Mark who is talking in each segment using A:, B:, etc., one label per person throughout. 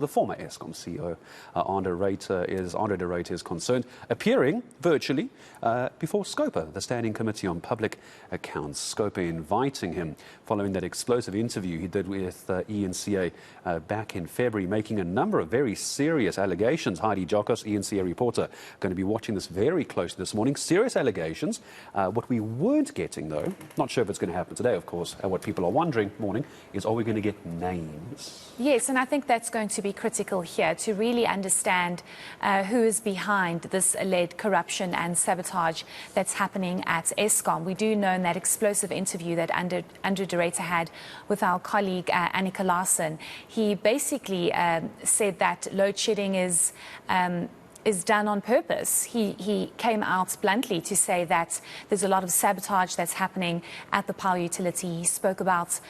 A: The former Eskom CEO, Andre de Ruyter, is concerned, appearing virtually before SCOPA, the Standing Committee on Public Accounts. SCOPA inviting him following that explosive interview he did with eNCA back in February, making a number of very serious allegations. Heidi Giokos, eNCA reporter, going to be watching this very closely this morning. Serious allegations. What we weren't getting, though, not sure if it's going to happen today, of course, what people are wondering, is are we going to get names?
B: Yes, and I think that's going to be critical here to really understand who is behind this alleged corruption and sabotage that's happening at Eskom. We do know in that explosive interview that Andre de Ruyter had with our colleague eNCA Larson, he basically said that load shedding is done on purpose. He came out bluntly to say that there's a lot of sabotage that's happening at the power utility. He spoke about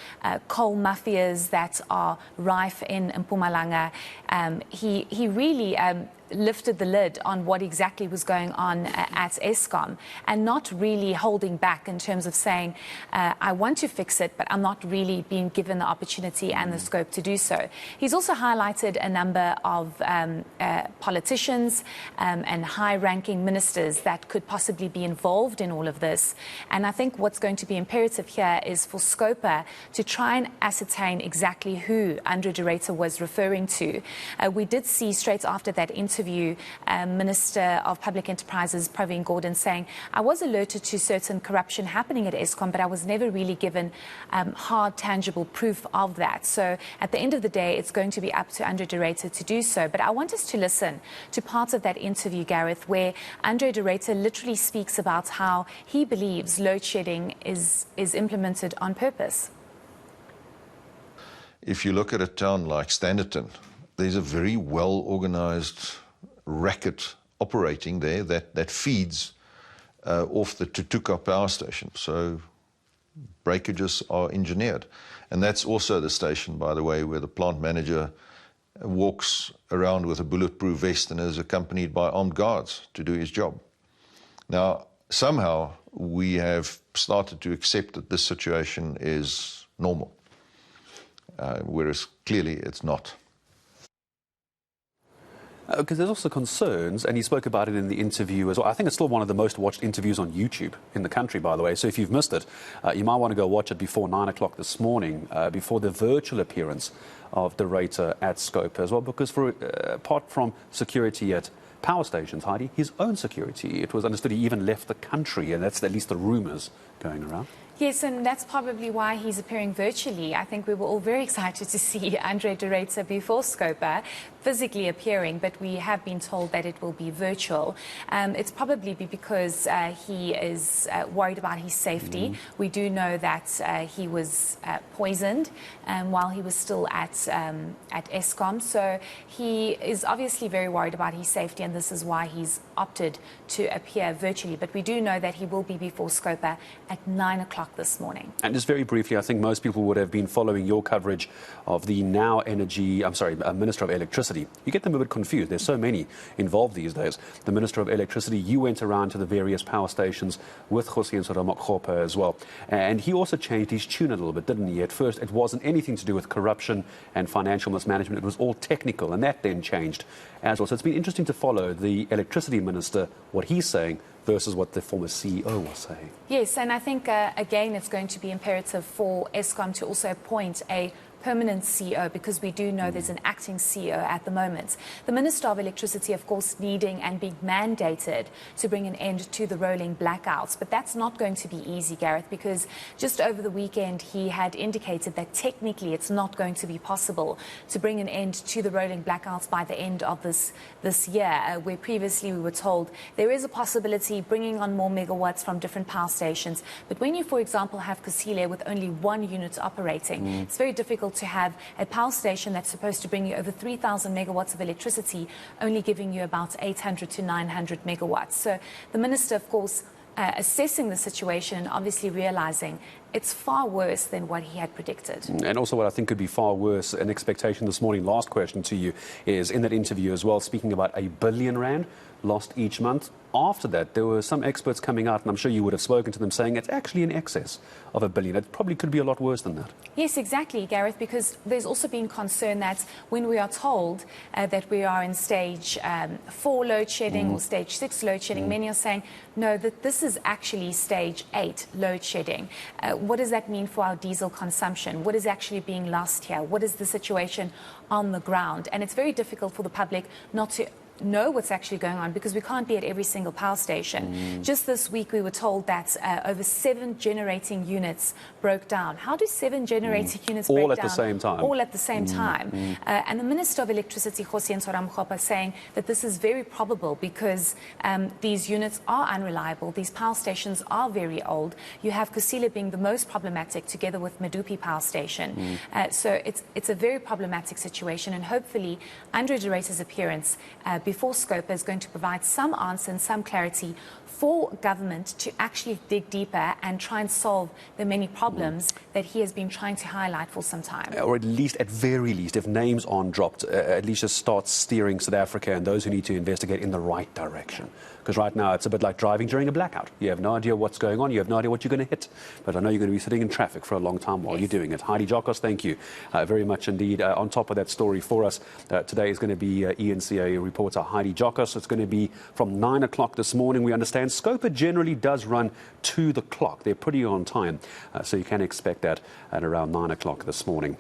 B: coal mafias that are rife in Mpumalanga. He really lifted the lid on what exactly was going on at Eskom and not really holding back in terms of saying, I want to fix it, but I'm not really being given the opportunity and the scope to do so. He's also highlighted a number of politicians and high-ranking ministers that could possibly be involved in all of this. And I think what's going to be imperative here is for SCOPA to try and ascertain exactly who Andre de Ruyter was referring to. We did see straight after that interview Minister of Public Enterprises Pravin Gordhan saying, I was alerted to certain corruption happening at Eskom, but I was never really given hard, tangible proof of that. So at the end of the day, it's going to be up to Andre de Ruyter to do so. But I want us to listen to parts of that interview, Gareth, where Andre de Ruyter literally speaks about how he believes load shedding is implemented on purpose.
C: If you look at a town like Standerton, there's a very well-organized racket operating there that feeds off the Tutuka power station. So breakages are engineered. And that's also the station, by the way, where the plant manager walks around with a bulletproof vest and is accompanied by armed guards to do his job. Now, somehow we have started to accept that this situation is normal, whereas clearly it's not.
A: Because there's also concerns, and he spoke about it in the interview as well. I think it's still one of the most watched interviews on YouTube in the country, by the way. So if you've missed it, you might want to go watch it before 9 o'clock this morning, before the virtual appearance of de Ruyter at SCOPA as well. Because apart from security at power stations, Heidi, his own security, it was understood he even left the country, and that's at least the rumours going around.
B: Yes, and that's probably why he's appearing virtually. I think we were all very excited to see Andre de Ruyter before SCOPA physically appearing, but we have been told that it will be virtual. It's probably because he is worried about his safety. We do know that he was poisoned while he was still at Eskom. So he is obviously very worried about his safety, and this is why he's opted to appear virtually. But we do know that he will be before SCOPA at 9 o'clock this morning.
A: And just very briefly, I think most people would have been following your coverage of the Minister of Electricity. You get them a bit confused. There's so many involved these days. The Minister of Electricity, you went around to the various power stations with Jose and SCOPA as well. And he also changed his tune a little bit, didn't he? At first, it wasn't anything to do with corruption and financial mismanagement. It was all technical, and that then changed as well. So it's been interesting to follow the Electricity Minister, what he's saying, versus what the former CEO was saying.
B: Yes, and I think, again, it's going to be imperative for Eskom to also appoint a permanent CEO, because we do know there's an acting CEO at the moment. The Minister of Electricity, of course, needing and being mandated to bring an end to the rolling blackouts. But that's not going to be easy, Gareth, because just over the weekend he had indicated that technically it's not going to be possible to bring an end to the rolling blackouts by the end of this year, where previously we were told there is a possibility bringing on more megawatts from different power stations. But when you, for example, have Kusile with only one unit operating, it's very difficult to have a power station that's supposed to bring you over 3,000 megawatts of electricity, only giving you about 800 to 900 megawatts. So the minister, of course, assessing the situation and obviously realizing it's far worse than what he had predicted.
A: And also what I think could be far worse, an expectation this morning, last question to you, is in that interview as well, speaking about R1 billion lost each month. After that, there were some experts coming out, and I'm sure you would have spoken to them, saying it's actually in excess of $1 billion. It probably could be a lot worse than that.
B: Yes, exactly, Gareth, because there's also been concern that when we are told that we are in stage 4 load shedding or stage 6 load shedding, many are saying, no, that this is actually stage 8 load shedding. What does that mean for our diesel consumption? What is actually being lost here? What is the situation on the ground? And it's very difficult for the public not to know what's actually going on, because we can't be at every single power station. Just this week we were told that over 7 generating units broke down. How do 7 generating units break down?
A: All at the same time.
B: All at the same time. And the Minister of Electricity, SCOPA, saying that this is very probable because these units are unreliable. These power stations are very old. You have Kusile being the most problematic, together with Medupi Power Station. So it's a very problematic situation, and hopefully Andre de Ruyter's appearance before SCOPA is going to provide some answer and some clarity for government to actually dig deeper and try and solve the many problems that he has been trying to highlight for some time.
A: Or at very least, if names aren't dropped, at least just start steering South Africa and those who need to investigate in the right direction. Because right now it's a bit like driving during a blackout. You have no idea what's going on. You have no idea what you're going to hit. But I know you're going to be sitting in traffic for a long time while you're doing it. Heidi Giokos, thank you very much indeed. On top of that story for us today is going to be eNCA reporter Heidi Giokos. It's going to be from 9 o'clock this morning. We understand SCOPA generally does run to the clock. They're pretty on time. So you can expect that at around 9 o'clock this morning.